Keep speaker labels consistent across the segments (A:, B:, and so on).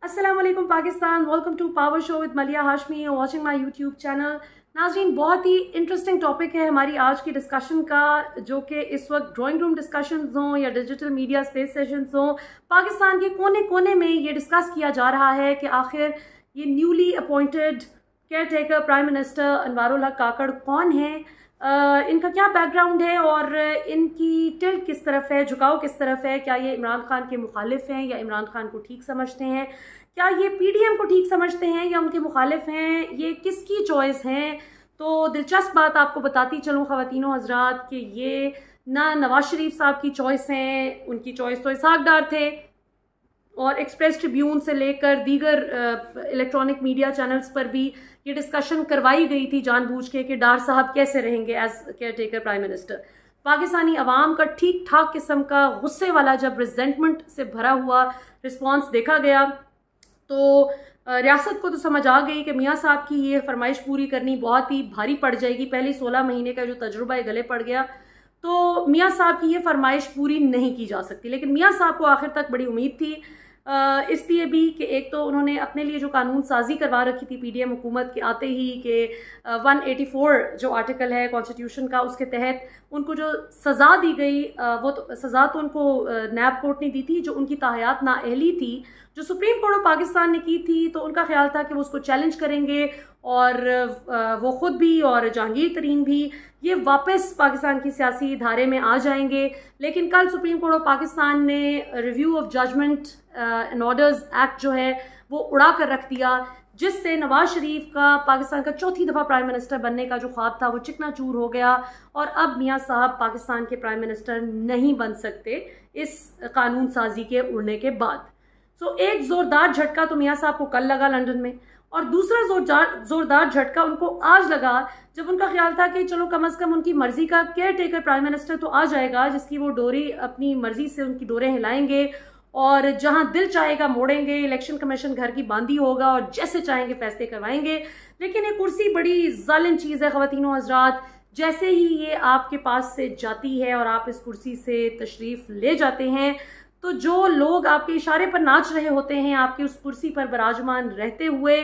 A: अस्सलाम वालेकुम Pakistan, welcome to power show with Maliya Hashmi, watching my YouTube channel. नाज़रीन, बहुत ही इंटरेस्टिंग टॉपिक है हमारी आज की डिस्कशन का, जो कि इस वक्त ड्राइंग रूम डिस्कशंस हों या डिजिटल मीडिया स्पेस सेशंस हों, पाकिस्तान के कोने कोने में ये डिस्कस किया जा रहा है कि आखिर ये newly appointed care taker prime minister Anwarul हक काकड़ कौन है, इनका क्या बैकग्राउंड है और इनकी टिल्ट किस तरफ है, झुकाव किस तरफ है। क्या ये इमरान खान के मुखालिफ हैं या इमरान खान को ठीक समझते हैं? क्या ये पीडीएम को ठीक समझते हैं या उनके मुखालिफ हैं? ये किसकी चॉइस हैं? तो दिलचस्प बात आपको बताती चलूँ ख़वातीनो हज़रात कि ये ना नवाज शरीफ साहब की चॉइस हैं, उनकी चॉइस तो इसहाक डार थे और एक्सप्रेस ट्रिब्यून से लेकर दीगर इलेक्ट्रॉनिक मीडिया चैनल्स पर भी ये डिस्कशन करवाई गई थी जानबूझ के कि डार साहब कैसे रहेंगे as caretaker prime minister. Pakistani अवाम का ठीक ठाक किस्म का गुस्से वाला जब रिजेंटमेंट से भरा हुआ रिस्पांस देखा गया तो रियासत को तो समझ आ गई कि मियाँ साहब की ये फरमाइश पूरी करनी बहुत ही भारी पड़ जाएगी। पहले 16 महीने का जो तजुर्बा है गले पड़ गया, तो मियाँ साहब की ये फरमाइश पूरी नहीं की जा सकती। लेकिन मियाँ साहब को आखिर तक बड़ी उम्मीद थी, इसलिए भी कि एक तो उन्होंने अपने लिए जो कानून साजी करवा रखी थी पीडीएम हुकूमत के आते ही कि 184 जो आर्टिकल है कॉन्स्टिट्यूशन का, उसके तहत उनको जो सज़ा दी गई, वो तो सज़ा तो उनको नैब कोर्ट ने दी थी, जो उनकी ताहयात नाअहली थी जो सुप्रीम कोर्ट ऑफ पाकिस्तान ने की थी, तो उनका ख्याल था कि वो उसको चैलेंज करेंगे और वो ख़ुद भी और जहांगीर तरीन भी ये वापस पाकिस्तान की सियासी धारे में आ जाएंगे। लेकिन कल सुप्रीम कोर्ट ऑफ पाकिस्तान ने review of judgment and orders act जो है वो उड़ा कर रख दिया, जिससे नवाज शरीफ का पाकिस्तान का चौथी दफ़ा प्राइम मिनिस्टर बनने का जो ख्वाब था वो चिकनाचूर हो गया और अब मियाँ साहब पाकिस्तान के प्राइम मिनिस्टर नहीं बन सकते इस कानून साजी के उड़ने के बाद। सो एक ज़ोरदार झटका तो मियाँ साहब को कल लगा लंदन में, और दूसरा जोरदार झटका उनको आज लगा जब उनका ख्याल था कि चलो कम से कम उनकी मर्जी का केयर टेकर प्राइम मिनिस्टर तो आ जाएगा, जिसकी वो डोरी अपनी मर्जी से उनकी डोरें हिलाएंगे और जहां दिल चाहेगा मोड़ेंगे, इलेक्शन कमीशन घर की बांदी होगा और जैसे चाहेंगे फैसले करवाएंगे। लेकिन ये कुर्सी बड़ी जालिम चीज़ है ख़वातीनो हज़रात, जैसे ही ये आपके पास से जाती है और आप इस कुर्सी से तशरीफ़ ले जाते हैं तो जो लोग आपके इशारे पर नाच रहे होते हैं आपकी उस कुर्सी पर विराजमान रहते हुए,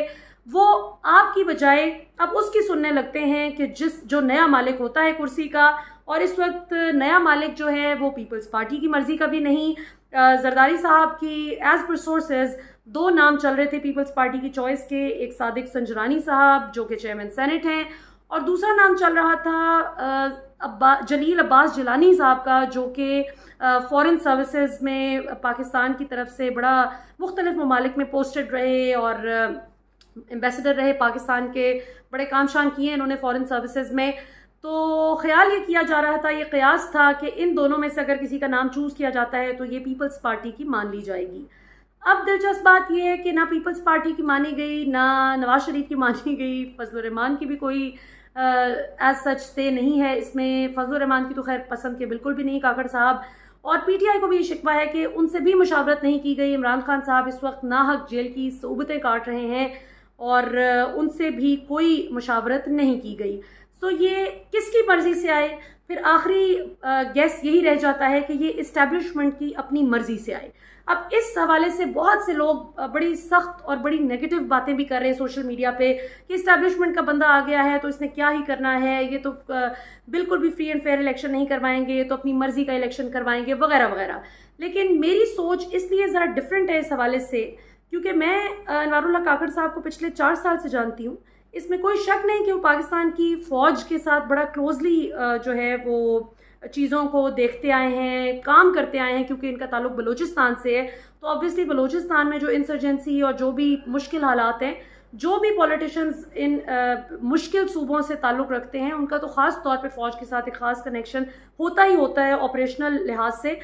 A: वो आपकी बजाय अब उसकी सुनने लगते हैं कि जो नया मालिक होता है कुर्सी का, और इस वक्त नया मालिक जो है वो पीपल्स पार्टी की मर्जी का भी नहीं। जरदारी साहब की एज पर सोर्सेज 2 नाम चल रहे थे पीपल्स पार्टी की चॉइस के, एक सादिक संजरानी साहब जो कि चेयरमैन सेनेट हैं और दूसरा नाम चल रहा था जलील अब्बास जिलानी साहब का, जो कि फॉरेन सर्विसेज में पाकिस्तान की तरफ से बड़ा मुख्तलिफ ममालिक में पोस्टेड रहे और एम्बेसडर रहे पाकिस्तान के, बड़े काम शान किए इन्होंने फॉरेन सर्विसेज में। तो ख्याल ये किया जा रहा था, ये कयास था कि इन दोनों में से अगर किसी का नाम चूज़ किया जाता है तो ये पीपल्स पार्टी की मान ली जाएगी। अब दिलचस्प बात यह है कि ना पीपल्स पार्टी की मानी गई, ना नवाज शरीफ की मानी गई, फजलुर रहमान की भी कोई एज सच से नहीं है इसमें। फजलुर रहमान की तो खैर पसंद के बिल्कुल भी नहीं काकड़ साहब, और पीटीआई को भी शिकवा है कि उनसे भी मुशावरत नहीं की गई। इमरान खान साहब इस वक्त नाहक जेल की सोबतें काट रहे हैं और उनसे भी कोई मुशावरत नहीं की गई। सो ये किसकी मर्जी से आए? फिर आखिरी गैस यही रह जाता है कि ये इस्टेब्लिशमेंट की अपनी मर्जी से आए। अब इस हवाले से बहुत से लोग बड़ी सख्त और बड़ी नेगेटिव बातें भी कर रहे हैं सोशल मीडिया पे कि इस्टेब्लिशमेंट का बंदा आ गया है तो इसने क्या ही करना है, ये तो बिल्कुल भी फ्री एंड फेयर इलेक्शन नहीं करवाएंगे, ये तो अपनी मर्जी का इलेक्शन करवाएंगे वगैरह वगैरह। लेकिन मेरी सोच इसलिए ज़रा डिफरेंट है इस हवाले से क्योंकि मैं अनवारुल हक काकड़ साहब को पिछले 4 साल से जानती हूँ। इसमें कोई शक नहीं कि वो पाकिस्तान की फ़ौज के साथ बड़ा क्लोजली जो है वो चीज़ों को देखते आए हैं, काम करते आए हैं, क्योंकि इनका ताल्लुक बलूचिस्तान से है। तो ऑब्वियसली बलूचिस्तान में जो इंसर्जेंसी और जो भी मुश्किल हालात हैं, जो भी पॉलिटिशियंस इन मुश्किल सूबों से ताल्लुक़ रखते हैं, उनका तो ख़ास तौर पे फ़ौज के साथ एक ख़ास कनेक्शन होता ही होता है ऑपरेशनल लिहाज से।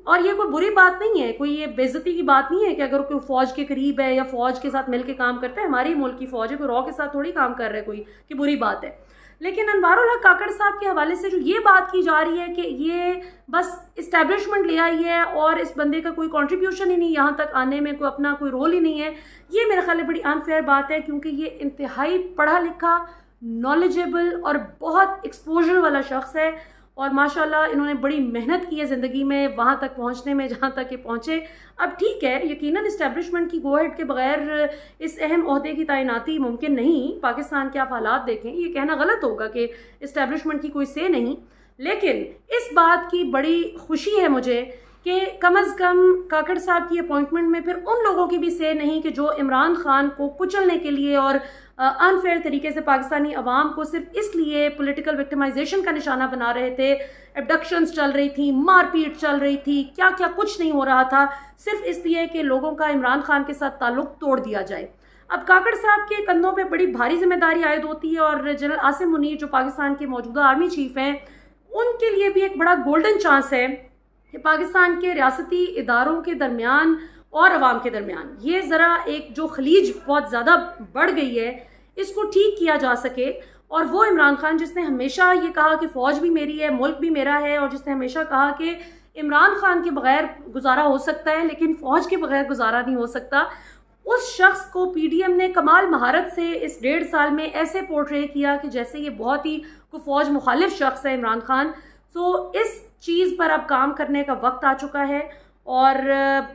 A: और ये कोई बुरी बात नहीं है, कोई ये बेइज्जती की बात नहीं है कि अगर कोई फ़ौज के करीब है या फ़ौज के साथ मिलकर काम करता है। हमारी मुल्क की फ़ौज है, कोई रॉ के साथ थोड़ी काम कर रहा है कोई कि बुरी बात है। लेकिन अनवारुल हक काकड़ साहब के हवाले से जो ये बात की जा रही है कि ये बस इस्टेब्लिशमेंट ले आई है और इस बंदे का कोई कंट्रीब्यूशन ही नहीं, यहाँ तक आने में कोई अपना कोई रोल ही नहीं है, ये मेरे ख्याल में बड़ी अनफेयर बात है। क्योंकि ये इंतहाई पढ़ा लिखा, नॉलेजेबल और बहुत एक्सपोजर वाला शख्स है और माशाल्लाह इन्होंने बड़ी मेहनत की है ज़िंदगी में वहाँ तक पहुँचने में जहाँ तक ये पहुँचे। अब ठीक है, यकीनन इस्टेब्लिशमेंट की गो हेड के बगैर इस अहम ओहदे की तैनाती मुमकिन नहीं। पाकिस्तान के आप हालात देखें, ये कहना गलत होगा कि इस्टेब्लिशमेंट की कोई से नहीं, लेकिन इस बात की बड़ी खुशी है मुझे कि कम अज़ कम काकड़ साहब की अपॉइंटमेंट में फिर उन लोगों की भी से नहीं कि जो इमरान खान को कुचलने के लिए और अनफेयर तरीके से पाकिस्तानी अवाम को सिर्फ इसलिए पॉलिटिकल विक्टिमाइजेशन का निशाना बना रहे थे। एब्डक्शंस चल रही थी, मारपीट चल रही थी, क्या क्या कुछ नहीं हो रहा था, सिर्फ इसलिए कि लोगों का इमरान खान के साथ ताल्लुक तोड़ दिया जाए। अब काकड़ साहब के कंधों पे बड़ी भारी जिम्मेदारी आयद होती है और जनरल आसिम मुनीर जो पाकिस्तान के मौजूदा आर्मी चीफ हैं, उनके लिए भी एक बड़ा गोल्डन चांस है कि पाकिस्तान के रियासती इदारों के दरमियान और अवाम के दरमियान ये ज़रा एक जो खलीज बहुत ज़्यादा बढ़ गई है, इसको ठीक किया जा सके। और वो इमरान खान जिसने हमेशा ये कहा कि फ़ौज भी मेरी है, मुल्क भी मेरा है, और जिसने हमेशा कहा कि इमरान खान के बगैर गुजारा हो सकता है लेकिन फ़ौज के बगैर गुजारा नहीं हो सकता, उस शख्स को पीडीएम ने कमाल महारत से इस 1.5 साल में ऐसे पोर्ट्रे किया कि जैसे ये बहुत ही को फ़ौज मुखालिफ शख्स है इमरान खान। सो इस चीज़ पर अब काम करने का वक्त आ चुका है और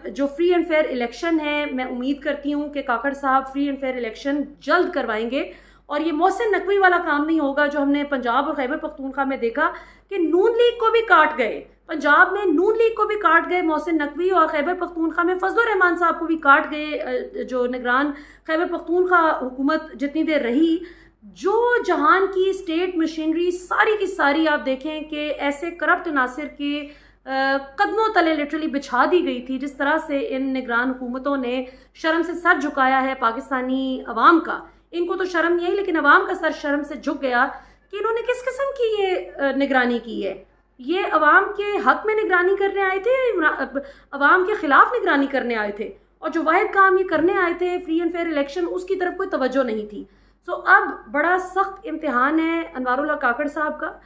A: जो फ्री एंड फेयर इलेक्शन है, मैं उम्मीद करती हूँ कि काकड़ साहब फ्री एंड फेयर इलेक्शन जल्द करवाएंगे और ये मोहसिन नकवी वाला काम नहीं होगा जो हमने पंजाब और खैबर पख्तूनख्वा में देखा कि नून लीग को भी काट गए। पंजाब में नून लीग को भी काट गए मोहसिन नकवी और खैबर पख्तूनख्वा में फजलुर रहमान साहब को भी काट गए। जो निगरान खैबर पख्तूनख्वा हुकूमत जितनी देर रही, जो जहान की स्टेट मशीनरी सारी की सारी आप देखें कि ऐसे करप्ट नासिर के कदमों तले लिटरली बिछा दी गई थी। जिस तरह से इन निगरान हुकूमतों ने शर्म से सर झुकाया है पाकिस्तानी अवाम का, इनको तो शर्म नहीं आई लेकिन अवाम का सर शर्म से झुक गया कि इन्होंने किस किस्म की ये निगरानी की है। ये अवाम के हक में निगरानी करने आए थे, अवाम के खिलाफ निगरानी करने आए थे, और जो वाहिद काम ये करने आए थे फ्री एंड फेयर इलेक्शन, उसकी तरफ कोई तवज्जो नहीं थी। सो अब बड़ा सख्त इम्तिहान है अनवारुल्लाह काकड़ साहब का।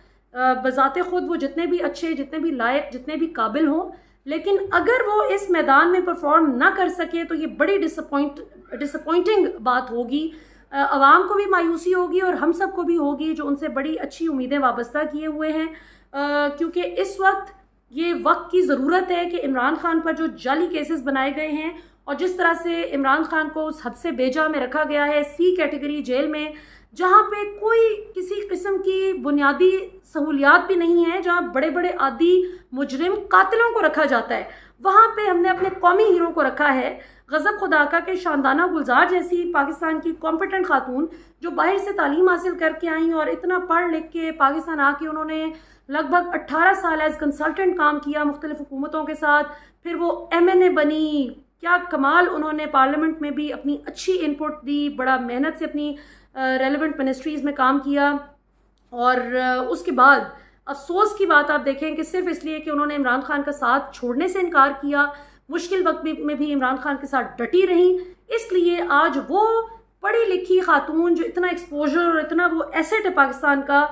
A: बजाते खुद वो जितने भी अच्छे, जितने भी लायक, जितने भी काबिल हों, लेकिन अगर वो इस मैदान में परफॉर्म ना कर सके तो ये बड़ी डिसअपॉइंटिंग बात होगी। अवाम को भी मायूसी होगी और हम सब को भी होगी जो उनसे बड़ी अच्छी उम्मीदें वाबस्ता किए हुए हैं, क्योंकि इस वक्त ये वक्त की ज़रूरत है कि इमरान खान पर जो जाली केसेस बनाए गए हैं और जिस तरह से इमरान खान को उस हद से बेजा में रखा गया है सी कैटेगरी जेल में, जहाँ पे कोई किसी किस्म की बुनियादी सहूलियात भी नहीं है, जहाँ बड़े बड़े आदि मुजरिम कातिलों को रखा जाता है, वहाँ पे हमने अपने कौमी हीरो को रखा है। गजब खुदा का कि शानदाना गुलजार जैसी पाकिस्तान की कॉम्पिटेंट खातून जो बाहर से तालीम हासिल करके आई और इतना पढ़ लिख के पाकिस्तान आके उन्होंने लगभग 18 साल एज कंसल्टेंट काम किया मुख्तलिफ हुकूमतों के साथ, फिर वो MNA बनी, क्या कमाल, उन्होंने पार्लियामेंट में भी अपनी अच्छी इनपुट दी, बड़ा मेहनत से अपनी रेलेवेंट मिनिस्ट्रीज़ में काम किया। और उसके बाद अफसोस की बात आप देखें कि सिर्फ इसलिए कि उन्होंने इमरान खान का साथ छोड़ने से इनकार किया, मुश्किल वक्त में भी इमरान खान के साथ डटी रही, इसलिए आज वो पढ़ी लिखी खातून जो इतना एक्सपोजर और इतना वो एसेट है पाकिस्तान का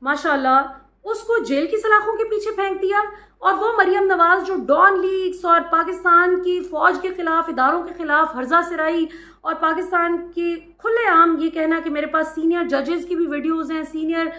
A: माशाल्लाह, उसको जेल की सलाखों के पीछे फेंक दिया। और वो मरियम नवाज जो डॉन लीग्स और पाकिस्तान की फ़ौज के ख़िलाफ़, इदारों के ख़िलाफ़ हर्जा सिराई और पाकिस्तान के खुलेआम ये कहना कि मेरे पास सीनियर जजेस की भी वीडियोज़ हैं, सीनियर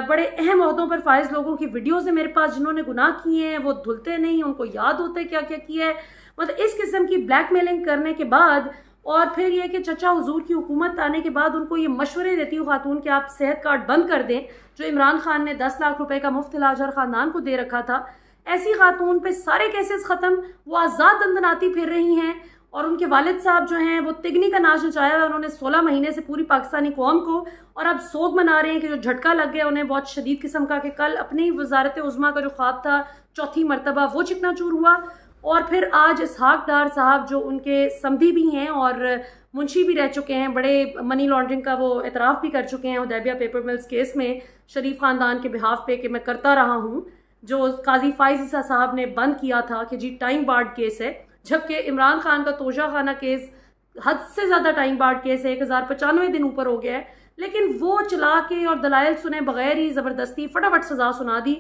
A: बड़े अहम ओहदों पर फाइज लोगों की वीडियोज़ हैं मेरे पास जिन्होंने गुनाह किए हैं, वो धुलते नहीं, उनको याद होता है क्या क्या किया है। मतलब इस किस्म की ब्लैकमेलिंग करने के बाद और फिर ये कि चचा हुजूर की हुकूमत आने के बाद उनको ये मशवरे देती हूँ खातून कि आप सेहत कार्ड बंद कर दें जो इमरान खान ने 10 लाख रुपए का मुफ्त इलाज हर खानदान को दे रखा था। ऐसी खातून पे सारे केसेस ख़त्म, वो आज़ाद दंदनाती फिर रही हैं और उनके वालिद साहब जो हैं वो तिगनी का नाच नचाया है उन्होंने 16 महीने से पूरी पाकिस्तानी कौम को, और अब सोग मना रहे हैं कि जो झटका लग गया उन्हें बहुत शदीद किस्म का, कि कल अपनी वजारत उज़्मा का जो ख्वाब था चौथी मरतबा वो चिकनाचूर हुआ। और फिर आज इसहाक डार साहब जो उनके समधी भी हैं और मुंशी भी रह चुके हैं, बड़े मनी लॉन्ड्रिंग का वो एतराफ़ भी कर चुके हैं हुदैबिया पेपर मिल्स केस में शरीफ ख़ानदान के बिहाफ पे कि मैं करता रहा हूँ, जो काजी फाइज ईसा साहब ने बंद किया था कि जी टाइम बार्ड केस है, जबकि इमरान खान का तोशा खाना केस हद से ज़्यादा टाइम बार्ड केस है, 1095 दिन ऊपर हो गया है, लेकिन वो चला के और दलाइल सुने बगैर ही ज़बरदस्ती फटाफट सज़ा सुना दी।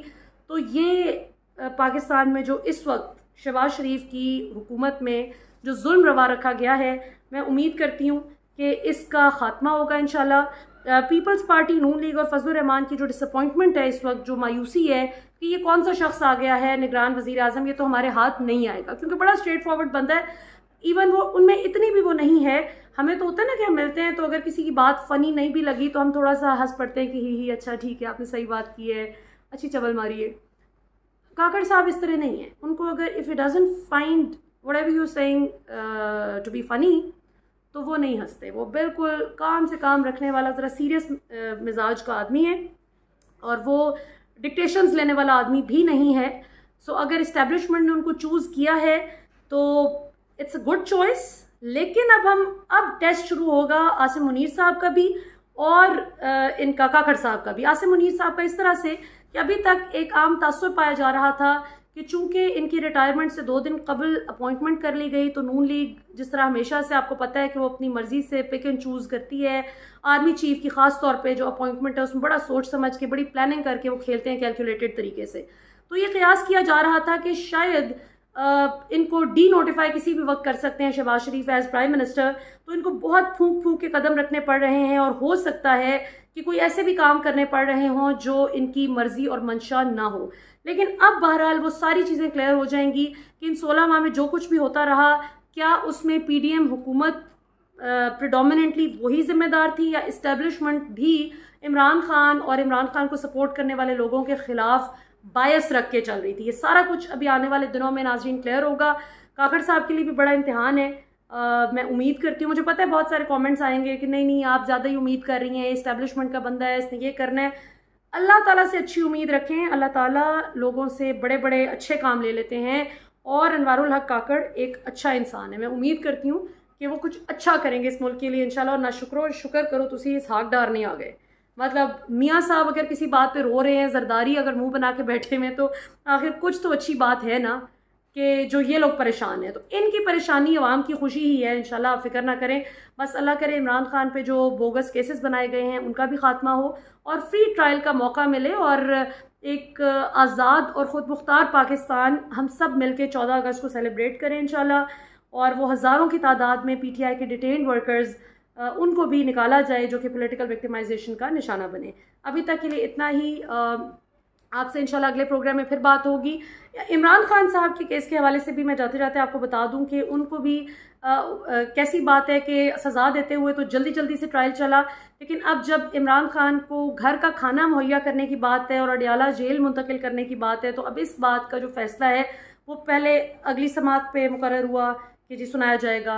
A: तो ये पाकिस्तान में जो इस वक्त शहबाज शरीफ की हुकूमत में जो जुल्म रवा रखा गया है, मैं उम्मीद करती हूँ कि इसका ख़ात्मा होगा इंशाल्लाह। पीपल्स पार्टी नून लीग और फजलुर रहमान की जो डिसअपॉइंटमेंट है इस वक्त, जो मायूसी है कि ये कौन सा शख्स आ गया है निगरान वजीर आजम, ये तो हमारे हाथ नहीं आएगा, क्योंकि बड़ा स्ट्रेट फॉरवर्ड बंदा है। इवन वो उनमें इतनी भी वो नहीं है। हमें तो होता है ना कि हम मिलते हैं तो अगर किसी की बात फनी नहीं भी लगी तो हम थोड़ा सा हंस पड़ते हैं कि ही अच्छा ठीक है, आपने सही बात की है, अच्छी चवल मारी है। काकड़ साहब इस तरह नहीं है। उनको अगर if it doesn't find whatever you saying to be funny तो वो नहीं हंसते। वो बिल्कुल काम से काम रखने वाला, ज़रा सीरियस मिजाज का आदमी है और वो डिक्टेशंस लेने वाला आदमी भी नहीं है। सो अगर इस्टेब्लिशमेंट ने उनको चूज़ किया है तो इट्स अ गुड चॉइस। लेकिन अब टेस्ट शुरू होगा आसिम मुनीर साहब का भी और इनका काकड़ साहब का भी। आसिम मुनीर साहब का इस तरह से कि अभी तक एक आम तासुर पाया जा रहा था कि चूंकि इनकी रिटायरमेंट से 2 दिन कबल अपॉइंटमेंट कर ली गई तो नून लीग जिस तरह हमेशा से आपको पता है कि वो अपनी मर्जी से पिक एंड चूज़ करती है। आर्मी चीफ की खास तौर पे जो अपॉइंटमेंट है उसमें बड़ा सोच समझ के, बड़ी प्लानिंग करके वो खेलते हैं कैलकुलेटेड तरीके से। तो ये कयास किया जा रहा था कि शायद इनको डी नोटिफाई किसी भी वक्त कर सकते हैं शहबाज शरीफ एज प्राइम मिनिस्टर। तो इनको बहुत फूंक फूंक के कदम रखने पड़ रहे हैं और हो सकता है कि कोई ऐसे भी काम करने पड़ रहे हों जो इनकी मर्जी और मंशा ना हो। लेकिन अब बहरहाल वो सारी चीज़ें क्लियर हो जाएंगी कि इन 16 माह में जो कुछ भी होता रहा, क्या उसमें पीडीएम हुकूमत प्रिडोमिनेंटली वही जिम्मेदार थी या इस्टेब्लिशमेंट भी इमरान खान और इमरान खान को सपोर्ट करने वाले लोगों के खिलाफ बायस रख के चल रही थी। ये सारा कुछ अभी आने वाले दिनों में नाज़रीन क्लियर होगा। काकड़ साहब के लिए भी बड़ा इम्तिहान है। मैं उम्मीद करती हूँ, मुझे पता है बहुत सारे कमेंट्स आएंगे कि नहीं आप ज़्यादा ही उम्मीद कर रही हैं, इस्टेब्लिशमेंट का बंदा है, इसने ये करना है। अल्लाह ताला से अच्छी उम्मीद रखें। अल्लाह ताला लोगों से बड़े बड़े अच्छे काम ले लेते हैं और अनवारुल हक काकड़ एक अच्छा इंसान है। मैं उम्मीद करती हूँ कि वो कुछ अच्छा करेंगे इस मुल्क के लिए इंशाल्लाह। और ना शुक्र करो तुसी इस हाकदार नहीं आ गए। मतलब मियाँ साहब अगर किसी बात पे रो रहे हैं, जरदारी अगर मुंह बना के बैठे हुए, तो आखिर कुछ तो अच्छी बात है ना कि जो ये लोग परेशान हैं। तो इनकी परेशानी अवाम की खुशी ही है। इंशाल्लाह आप फिक्र ना करें। बस अल्लाह करे इमरान खान पे जो बोगस केसेस बनाए गए हैं उनका भी खात्मा हो और फ्री ट्रायल का मौका मिले और एक आज़ाद और ख़ुद मुख्तार पाकिस्तान हम सब मिलके 14 अगस्त को सेलिब्रेट करें इंशाल्लाह। और वो हज़ारों की तादाद में पीटीआई के डिटेन्ड वर्कर्स उनको भी निकाला जाए जो कि पॉलिटिकल विक्टिमाइजेशन का निशाना बने। अभी तक के लिए इतना ही। आपसे इंशाल्लाह अगले प्रोग्राम में फिर बात होगी। इमरान खान साहब के केस के हवाले से भी मैं जाते जाते आपको बता दूं कि उनको भी कैसी बात है कि सज़ा देते हुए तो जल्दी से ट्रायल चला, लेकिन अब जब इमरान खान को घर का खाना मुहैया करने की बात है और अडियाला जेल मुंतकिल करने की बात है, तो अब इस बात का जो फैसला है वो पहले अगली समात पे मुकर्रर हुआ कि जी सुनाया जाएगा,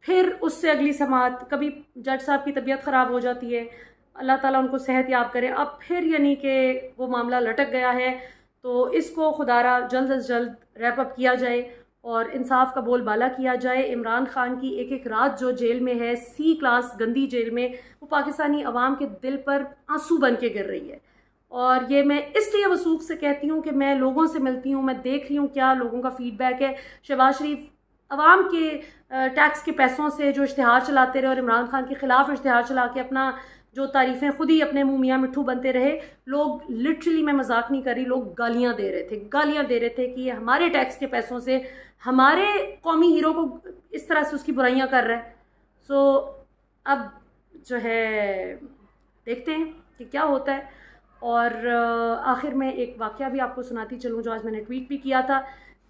A: फिर उससे अगली समात, कभी जज साहब की तबीयत ख़राब हो जाती है, अल्लाह ताला उनको सेहत याब करे। अब फिर यानी कि वो मामला लटक गया है, तो इसको खुदारा जल्द अज जल्द रैप अप किया जाए और इंसाफ का बोलबाला किया जाए। इमरान खान की एक रात जो जेल में है, C क्लास गंदी जेल में, वो पाकिस्तानी अवाम के दिल पर आंसू बन के गिर रही है। और ये मैं इसलिए वसूख से कहती हूँ कि मैं लोगों से मिलती हूँ, मैं देख रही हूँ क्या लोगों का फीडबैक है। शहबाज शरीफ अवाम के टैक्स के पैसों से जो इश्तिहार चलाते रहे और इमरान खान के खिलाफ इश्तिहार चला के अपना जो तारीफ़ें खुद ही अपने मुँह मियाँ मिट्ठू बनते रहे। लोग लिटरली, मैं मजाक नहीं कर रही, लोग गालियाँ दे रहे थे कि ये हमारे टैक्स के पैसों से हमारे कौमी हीरो को इस तरह से उसकी बुराइयाँ कर रहा है। सो अब जो है देखते हैं कि क्या होता है। और आखिर में एक वाक़या भी आपको सुनाती चलूँ जो आज मैंने ट्वीट भी किया था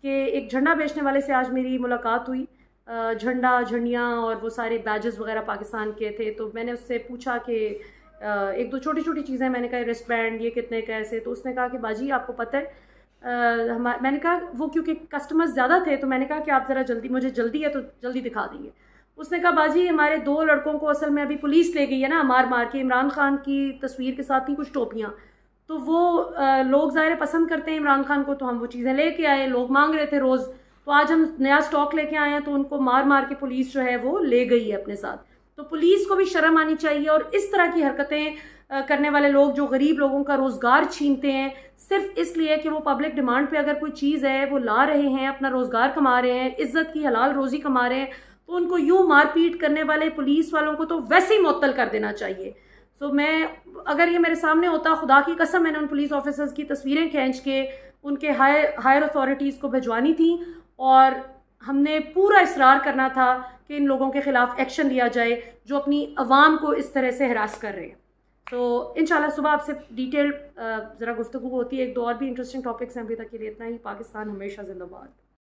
A: कि एक झंडा बेचने वाले से आज मेरी मुलाकात हुई। झंडा, झंडियाँ और वो सारे बैजेस वगैरह पाकिस्तान के थे। तो मैंने उससे पूछा कि एक दो छोटी छोटी चीज़ें, मैंने कहा रिस्ट बैंड ये कितने का ऐसे, तो उसने कहा कि बाजी आपको पता है मैंने कहा वो क्योंकि कस्टमर्स ज़्यादा थे तो मैंने कहा कि आप ज़रा जल्दी, मुझे जल्दी है तो जल्दी दिखा दीजिए। उसने कहा बाजी हमारे 2 लड़कों को असल में अभी पुलिस ले गई है ना मार के, इमरान खान की तस्वीर के साथ ही कुछ टोपियाँ, तो वो लोग ज़ाहिर पसंद करते हैं इमरान खान को, तो हम वो चीज़ें लेके आए, लोग मांग रहे थे रोज़, तो आज हम नया स्टॉक लेके आए हैं, तो उनको मार के पुलिस जो है वो ले गई है अपने साथ। तो पुलिस को भी शर्म आनी चाहिए। और इस तरह की हरकतें करने वाले लोग जो गरीब लोगों का रोज़गार छीनते हैं सिर्फ इसलिए कि वो पब्लिक डिमांड पे अगर कोई चीज़ है वो ला रहे हैं, अपना रोज़गार कमा रहे हैं, इज्जत की हलाल रोज़ी कमा रहे हैं, तो उनको यूँ मारपीट करने वाले पुलिस वालों को तो वैसे ही मुअत्तल कर देना चाहिए। सो मैं, अगर ये मेरे सामने होता, खुदा की कसम मैंने उन पुलिस ऑफिसर्स की तस्वीरें खींच के उनके हायर अथॉरिटीज़ को भिजवानी थी और हमने पूरा इसरार करना था कि इन लोगों के खिलाफ एक्शन लिया जाए जो अपनी अवाम को इस तरह से हरास कर रहे हैं। तो इंशाल्लाह सुबह आपसे डिटेल ज़रा गुफ्तगू होती है। एक दो और भी इंटरेस्टिंग टॉपिक्स हैं। अभी तक के लिए इतना ही। पाकिस्तान हमेशा जिंदाबाद।